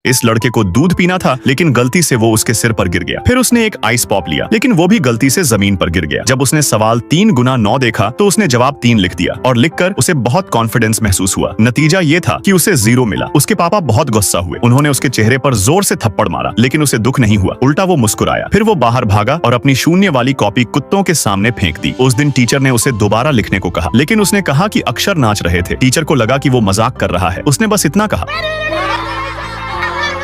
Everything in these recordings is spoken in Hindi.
इस लड़के को दूध पीना था, लेकिन गलती से वो उसके सिर पर गिर गया। फिर उसने एक आइस पॉप लिया, लेकिन वो भी गलती से जमीन पर गिर गया। जब उसने सवाल 3 गुना 9 देखा तो उसने जवाब 3 लिख दिया और लिखकर उसे बहुत कॉन्फिडेंस महसूस हुआ। नतीजा ये था कि उसे 0 मिला। उसके पापा बहुत गुस्सा हुए। उन्होंने उसके चेहरे पर जोर से थप्पड़ मारा, लेकिन उसे दुख नहीं हुआ, उल्टा वो मुस्कुराया। फिर वो बाहर भागा और अपनी शून्य वाली कॉपी कुत्तों के सामने फेंक दी। उस दिन टीचर ने उसे दोबारा लिखने को कहा, लेकिन उसने कहा कि अक्षर नाच रहे थे। टीचर को लगा कि वो मजाक कर रहा है। उसने बस इतना कहा।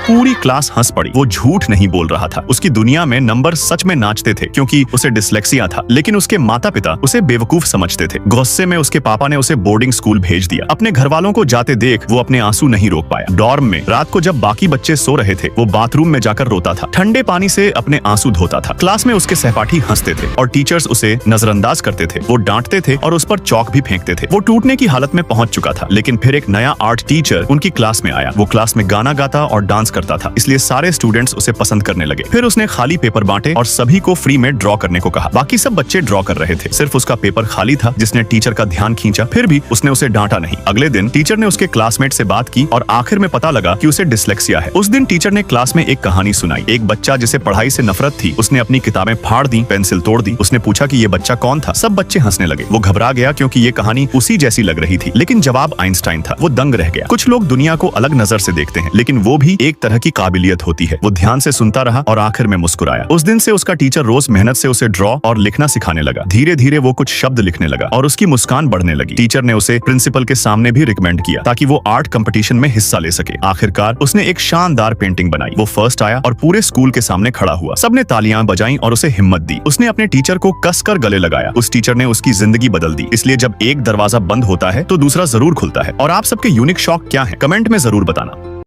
पूरी क्लास हंस पड़ी। वो झूठ नहीं बोल रहा था। उसकी दुनिया में नंबर सच में नाचते थे, क्योंकि उसे डिसलेक्सिया था। लेकिन उसके माता पिता उसे बेवकूफ समझते थे। गुस्से में उसके पापा ने उसे बोर्डिंग स्कूल भेज दिया। अपने घर वालों को जाते देख वो अपने आंसू नहीं रोक पाया। डॉर्म में रात को जब बाकी बच्चे सो रहे थे, वो बाथरूम में जाकर रोता था, ठंडे पानी से अपने आंसू धोता था। क्लास में उसके सहपाठी हंसते थे और टीचर्स उसे नजरअंदाज करते थे। वो डांटते थे और उस पर चौक भी फेंकते थे। वो टूटने की हालत में पहुंच चुका था। लेकिन फिर एक नया आर्ट टीचर उनकी क्लास में आया। वो क्लास में गाना गाता और डांस करता था, इसलिए सारे स्टूडेंट्स उसे पसंद करने लगे। फिर उसने खाली पेपर बांटे और सभी को फ्री में ड्रॉ करने को कहा। बाकी सब बच्चे ड्रॉ कर रहे थे, सिर्फ उसका पेपर खाली था, जिसने टीचर का ध्यान खींचा। फिर भी उसने उसे डांटा नहीं। अगले दिन टीचर ने उसके क्लासमेट से बात की और आखिर में पता लगा कि उसे डिसलेक्सिया है। उस दिन टीचर ने क्लास में एक कहानी सुनाई। एक बच्चा जिसे पढ़ाई से नफरत थी, उसने अपनी किताबें फाड़ दी, पेंसिल तोड़ दी। उसने पूछा कि ये बच्चा कौन था। सब बच्चे हंसने लगे। वो घबरा गया, क्योंकि ये कहानी उसी जैसी लग रही थी। लेकिन जवाब आइंस्टाइन था। वो दंग रह गया। कुछ लोग दुनिया को अलग नजर से देखते हैं, लेकिन वो भी एक तरह की काबिलियत होती है। वो ध्यान से सुनता रहा और आखिर में मुस्कुराया। उस दिन से उसका टीचर रोज मेहनत से उसे ड्रॉ और लिखना सिखाने लगा। धीरे धीरे वो कुछ शब्द लिखने लगा और उसकी मुस्कान बढ़ने लगी। टीचर ने उसे प्रिंसिपल के सामने भी रिकमेंड किया, ताकि वो आर्ट कंपटीशन में हिस्सा ले सके। आखिरकार उसने एक शानदार पेंटिंग बनाई। वो फर्स्ट आया और पूरे स्कूल के सामने खड़ा हुआ। सबने तालियां बजाईं और उसे हिम्मत दी। उसने अपने टीचर को कसकर गले लगाया। उस टीचर ने उसकी जिंदगी बदल दी। इसलिए जब एक दरवाजा बंद होता है तो दूसरा जरूर खुलता है। और आप सबके यूनिक शौक क्या है, कमेंट में जरूर बताना।